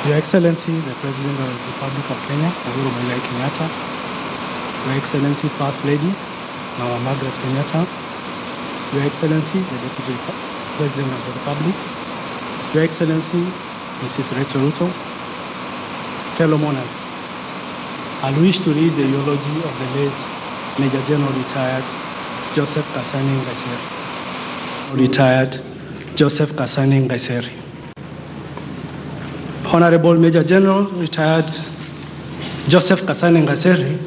Your Excellency, the President of the Republic of Kenya, Uhuru Muigai Kenyatta, Your Excellency, First Lady, Mama Margaret Kenyatta, Your Excellency, the Deputy President of the Republic, Your Excellency, Mrs. Rachel Ruto, fellow monarchs, I wish to read the eulogy of the late Major General retired Joseph Nkaissery. Retired Joseph Nkaissery. Honorable Major General retired Joseph Nkaissery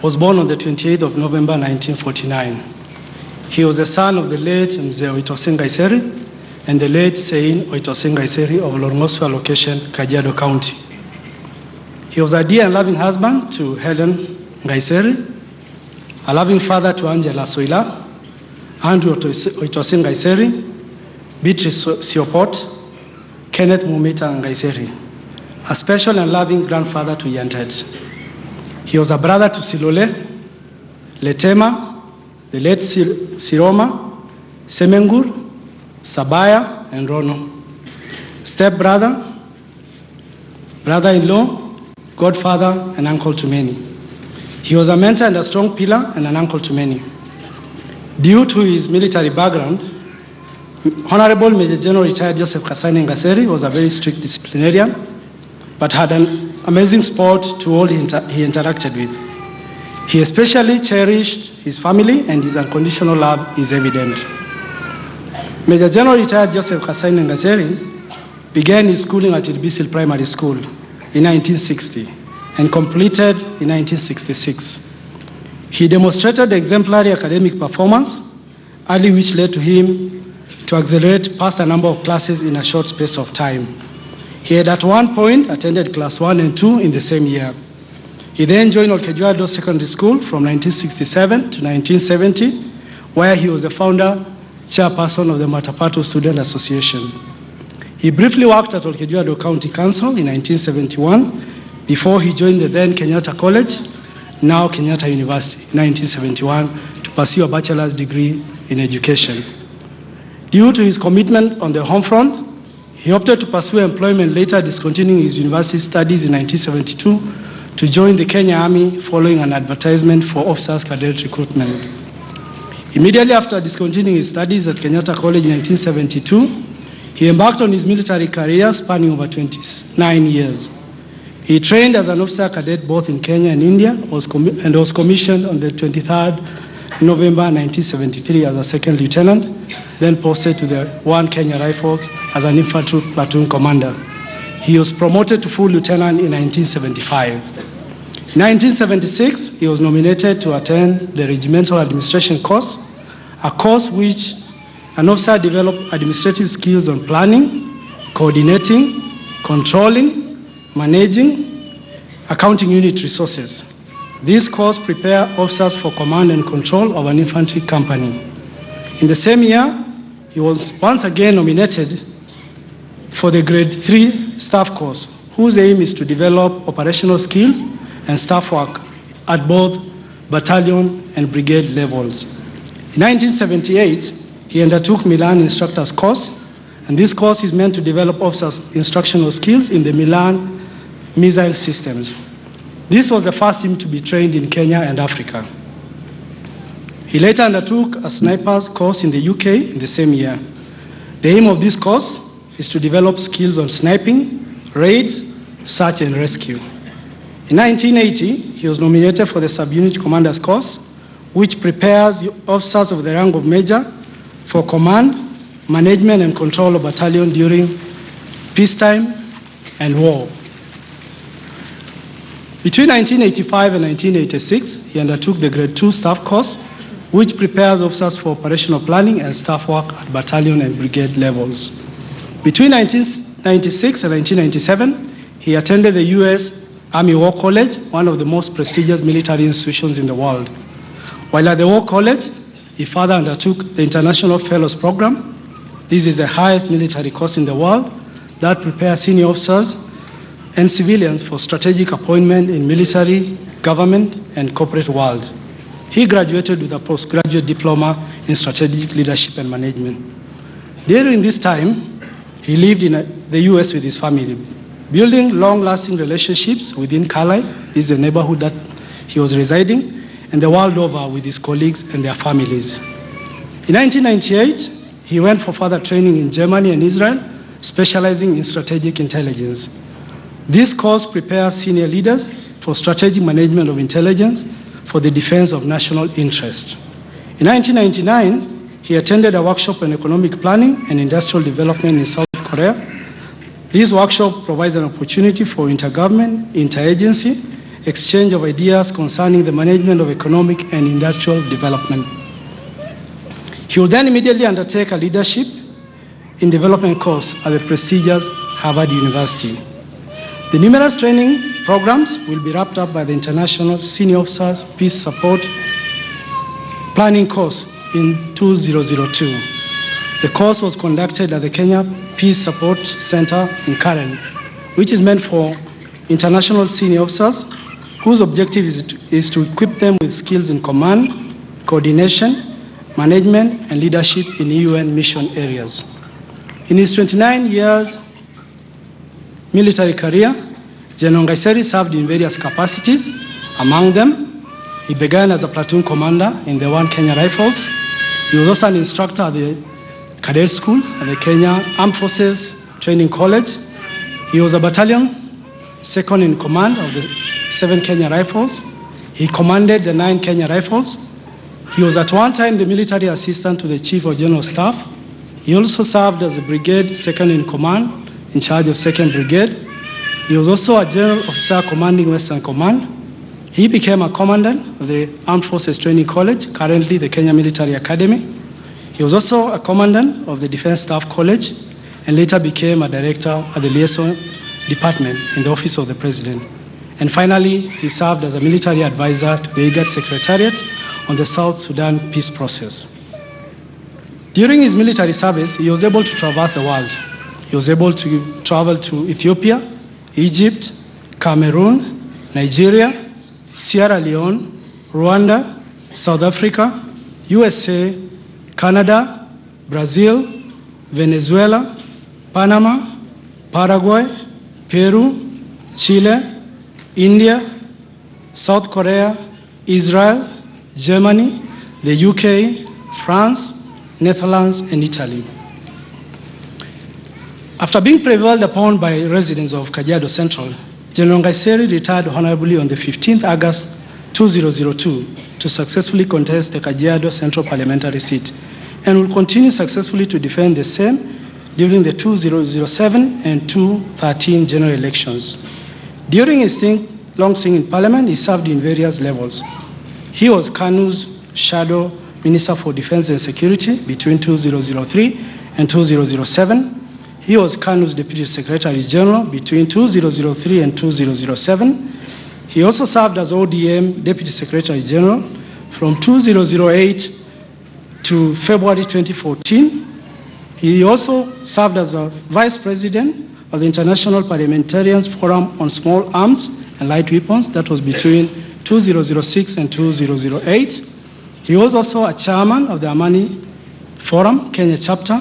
was born on the 28th of November 1949. He was the son of the late Mzee Saitoti Ole Maika and the late Saint Saitoti Ole Maika of Lorngoswa location, Kajiado County. He was a dear and loving husband to Helen Nkaissery, a loving father to Angela Soila, Andrew Saitoti Ole Maika, Beatrice Siopot, Kenneth Mumita Nkaissery, a special and loving grandfather to Yantet. He was a brother to Silole, Letema, the late Siroma, Semengur, Sabaya, and Rono. Step-brother, brother-in-law, godfather, and uncle to many. He was a mentor and a strong pillar and an uncle to many. Due to his military background, Honorable Major General retired Joseph Nkaissery was a very strict disciplinarian, but had an amazing support to all he interacted with. He especially cherished his family, and his unconditional love is evident. Major General retired Joseph Nkaissery began his schooling at Ilbisil Primary School in 1960 and completed in 1966. He demonstrated exemplary academic performance, early which led to him to accelerate past a number of classes in a short space of time. He had at one point attended class 1 and 2 in the same year. He then joined Olkejuado Secondary School from 1967 to 1970, where he was the founder chairperson of the Matapato Student Association. He briefly worked at Olkejuado County Council in 1971 before he joined the then Kenyatta College, now Kenyatta University, in 1971 to pursue a bachelor's degree in education. Due to his commitment on the home front, he opted to pursue employment, later discontinuing his university studies in 1972 to join the Kenya Army following an advertisement for officers cadet recruitment. Immediately after discontinuing his studies at Kenyatta College in 1972, he embarked on his military career spanning over 29 years. He trained as an officer cadet both in Kenya and India and was commissioned on the 23rd November 1973 as a second lieutenant, then posted to the 1 Kenya Rifles as an infantry platoon commander. He was promoted to full lieutenant in 1975. In 1976, he was nominated to attend the Regimental Administration course, a course which an officer developed administrative skills on planning, coordinating, controlling, managing, accounting unit resources. This course prepares officers for command and control of an infantry company. In the same year, he was once again nominated for the Grade 3 Staff course, whose aim is to develop operational skills and staff work at both battalion and brigade levels. In 1978, he undertook Milan Instructors course, and this course is meant to develop officers' instructional skills in the Milan missile systems. This was the first team to be trained in Kenya and Africa. He later undertook a sniper's course in the UK in the same year. The aim of this course is to develop skills on sniping, raids, search and rescue. In 1980, he was nominated for the Subunit Commander's course, which prepares officers of the rank of Major for command, management and control of battalion during peacetime and war. Between 1985 and 1986, he undertook the Grade 2 Staff course, which prepares officers for operational planning and staff work at battalion and brigade levels. Between 1996 and 1997, he attended the U.S. Army War College, one of the most prestigious military institutions in the world. While at the War College, he further undertook the International Fellows Program. This is the highest military course in the world that prepares senior officers and civilians for strategic appointment in military, government, and corporate world. He graduated with a postgraduate diploma in strategic leadership and management. During this time, he lived in the US with his family. building long-lasting relationships within Carlisle, this is the neighborhood that he was residing, and the world over with his colleagues and their families. In 1998, he went for further training in Germany and Israel, specializing in strategic intelligence. This course prepares senior leaders for strategic management of intelligence for the defense of national interest. In 1999, he attended a workshop on economic planning and industrial development in South Korea. This workshop provides an opportunity for intergovernment, interagency, exchange of ideas concerning the management of economic and industrial development. He will then immediately undertake a leadership in development course at the prestigious Harvard University. The numerous training programs will be wrapped up by the International Senior Officers Peace Support Planning course in 2002. The course was conducted at the Kenya Peace Support Center in Karen, which is meant for international senior officers whose objective is to equip them with skills in command, coordination, management, and leadership in UN mission areas. In his 29 years military career, General Nkaissery served in various capacities. Among them, he began as a platoon commander in the 1 Kenya Rifles. He was also an instructor at the cadet school at the Kenya Armed Forces Training College. He was a battalion second in command of the 7 Kenya Rifles. He commanded the 9 Kenya Rifles. He was at one time the military assistant to the Chief of General Staff. He also served as a brigade second in command, in charge of 2nd Brigade. He was also a general officer commanding Western Command. He became a commandant of the Armed Forces Training College, currently the Kenya Military Academy. He was also a commandant of the Defense Staff College and later became a director at the Liaison Department in the Office of the President. And finally, he served as a military advisor to the IGAD Secretariat on the South Sudan peace process. During his military service, he was able to traverse the world. He was able to travel to Ethiopia, Egypt, Cameroon, Nigeria, Sierra Leone, Rwanda, South Africa, USA, Canada, Brazil, Venezuela, Panama, Paraguay, Peru, Chile, India, South Korea, Israel, Germany, the UK, France, Netherlands, and Italy. After being prevailed upon by residents of Kajiado Central, General Nkaissery retired honorably on the 15th August 2002 to successfully contest the Kajiado Central Parliamentary seat and will continue successfully to defend the same during the 2007 and 2013 general elections. During his long stint in Parliament, he served in various levels. He was KANU's Shadow Minister for Defense and Security between 2003 and 2007. He was KANU's Deputy Secretary General between 2003 and 2007. He also served as ODM Deputy Secretary General from 2008 to February 2014. He also served as a Vice President of the International Parliamentarians Forum on Small Arms and Light Weapons. That was between 2006 and 2008. He was also a chairman of the Amani Forum, Kenya chapter,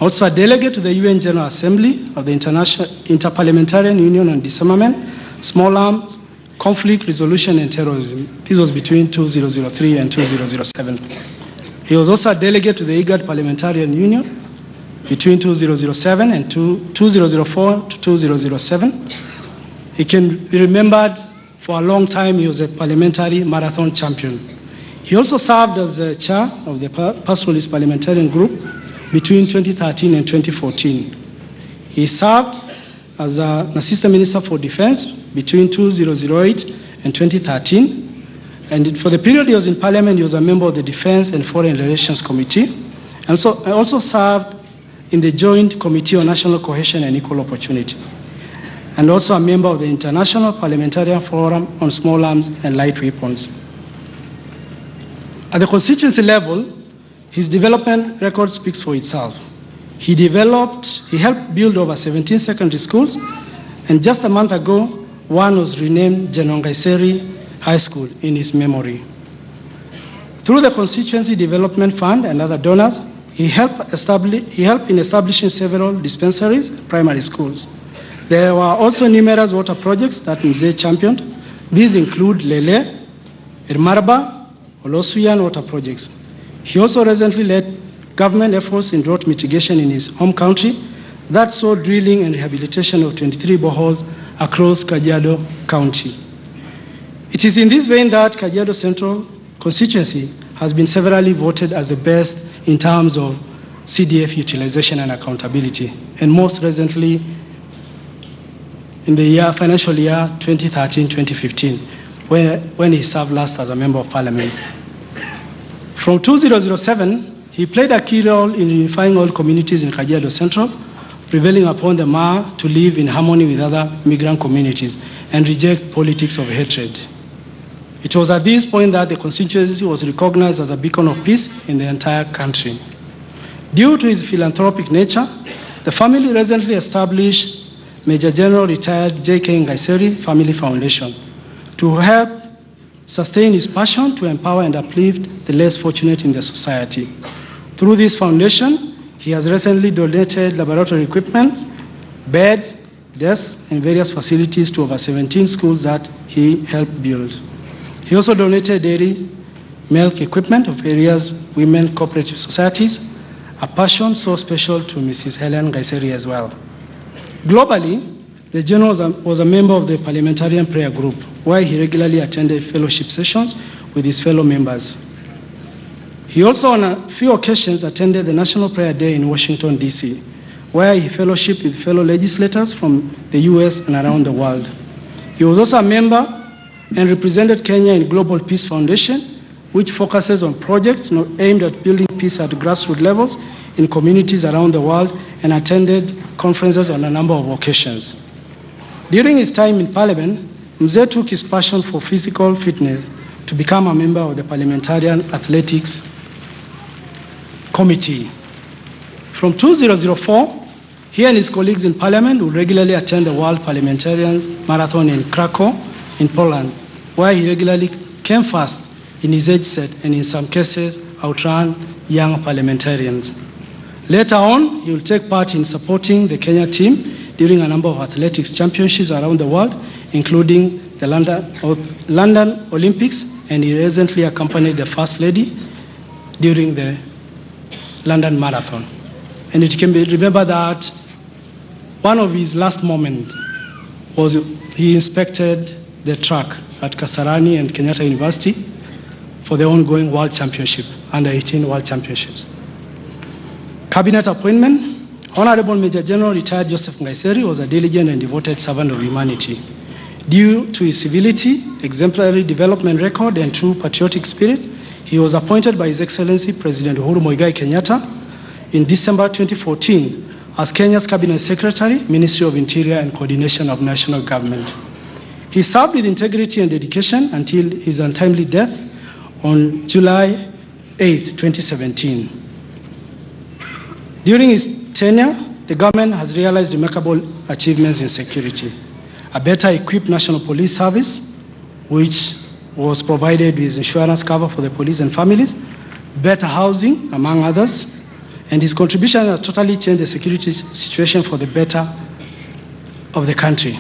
also a delegate to the UN General Assembly of the Interparliamentarian Union on Disarmament, Small Arms, Conflict Resolution and Terrorism. This was between 2003 and 2007. He was also a delegate to the IGAD Parliamentarian Union between 2007 and 2004 to 2007. He can be remembered for a long time. He was a parliamentary marathon champion. He also served as the chair of the Pastoralist Parliamentarian Group between 2013 and 2014. He served as an Assistant Minister for Defense between 2008 and 2013. And for the period he was in Parliament, he was a member of the Defense and Foreign Relations Committee. And also served in the Joint Committee on National Cohesion and Equal Opportunity. And also a member of the International Parliamentarian Forum on Small Arms and Light Weapons. At the constituency level, his development record speaks for itself. He helped build over 17 secondary schools, and just a month ago, one was renamed General Nkaissery High School in his memory. Through the Constituency Development Fund and other donors, he helped in establishing several dispensaries and primary schools. There were also numerous water projects that Mzee championed. These include Lele, Irmaraba, Olosuyan water projects. He also recently led government efforts in drought mitigation in his home country that saw drilling and rehabilitation of 23 boreholes across Kajiado County. It is in this vein that Kajiado Central constituency has been severally voted as the best in terms of CDF utilization and accountability, and most recently in the financial year 2013-2015, when he served last as a member of parliament. From 2007, he played a key role in unifying all communities in Kajiado Central, prevailing upon the Maa to live in harmony with other migrant communities and reject politics of hatred. It was at this point that the constituency was recognized as a beacon of peace in the entire country. Due to his philanthropic nature, the family recently established Major General Retired J.K. Nkaissery Family Foundation to help sustain his passion to empower and uplift the less fortunate in the society. Through this foundation, he has recently donated laboratory equipment, beds, desks, and various facilities to over 17 schools that he helped build. He also donated dairy, milk equipment of various women cooperative societies, a passion so special to Mrs. Helen Nkaissery as well. Globally, the General was a member of the Parliamentarian Prayer Group, where he regularly attended fellowship sessions with his fellow members. He also, on a few occasions, attended the National Prayer Day in Washington, D.C., where he fellowshiped with fellow legislators from the U.S. and around the world. He was also a member and represented Kenya in Global Peace Foundation, which focuses on projects aimed at building peace at grassroots levels in communities around the world, and attended conferences on a number of occasions. During his time in Parliament, Mzee took his passion for physical fitness to become a member of the Parliamentarian Athletics Committee. From 2004, he and his colleagues in Parliament would regularly attend the World Parliamentarians Marathon in Krakow, in Poland, where he regularly came first in his age set and in some cases outran young parliamentarians. Later on, he will take part in supporting the Kenya team during a number of athletics championships around the world, including the London Olympics, and he recently accompanied the First Lady during the London Marathon. And it can be remembered that one of his last moments was he inspected the track at Kasarani and Kenyatta University for the ongoing World Championship, Under-18 World Championships. Cabinet appointment. Honorable Major General Retired Joseph Nkaissery was a diligent and devoted servant of humanity. Due to his civility, exemplary development record, and true patriotic spirit, he was appointed by His Excellency President Uhuru Muigai Kenyatta in December 2014 as Kenya's Cabinet Secretary, Ministry of Interior and Coordination of National Government. He served with integrity and dedication until his untimely death on July 8, 2017. During his tenure, the government has realized remarkable achievements in security. A better equipped National Police Service, which was provided with insurance cover for the police and families, better housing, among others, and his contribution has totally changed the security situation for the better of the country.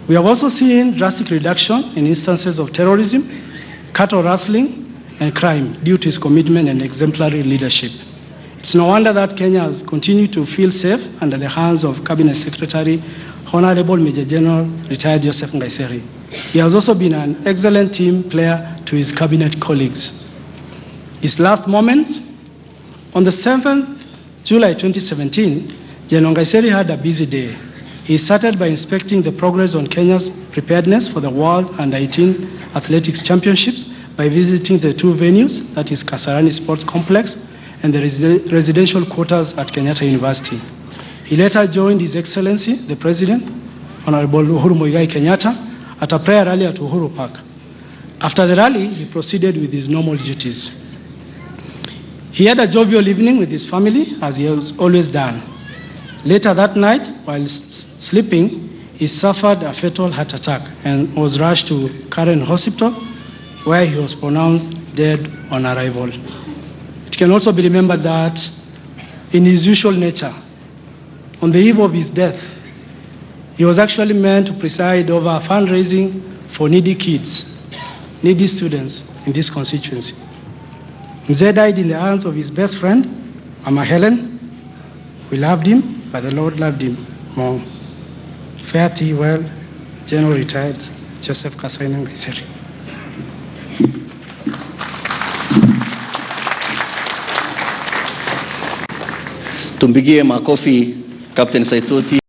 We have also seen drastic reduction in instances of terrorism, cattle rustling, and crime due to his commitment and exemplary leadership. It's no wonder that Kenya has continued to feel safe under the hands of Cabinet Secretary, Honorable Major General Retired Joseph Nkaissery. He has also been an excellent team player to his cabinet colleagues. His last moments, on the 7th July 2017, General Nkaissery had a busy day. He started by inspecting the progress on Kenya's preparedness for the World Under-18 Athletics Championships by visiting the two venues, that is Kasarani Sports Complex and the residential quarters at Kenyatta University. He later joined His Excellency, the President, Honorable Uhuru Muigai Kenyatta, at a prayer rally at Uhuru Park. After the rally, he proceeded with his normal duties. He had a jovial evening with his family, as he has always done. Later that night, while sleeping, he suffered a fatal heart attack and was rushed to Karen Hospital, where he was pronounced dead on arrival. It can also be remembered that in his usual nature, on the eve of his death, He was actually meant to preside over fundraising for needy kids, needy students in this constituency. Mzee died in the hands of his best friend, Mama Helen. We loved him, but the Lord loved him more. Fare thee well, General Retired Joseph Nkaissery. Tumpigie makofi Captain Saitoti.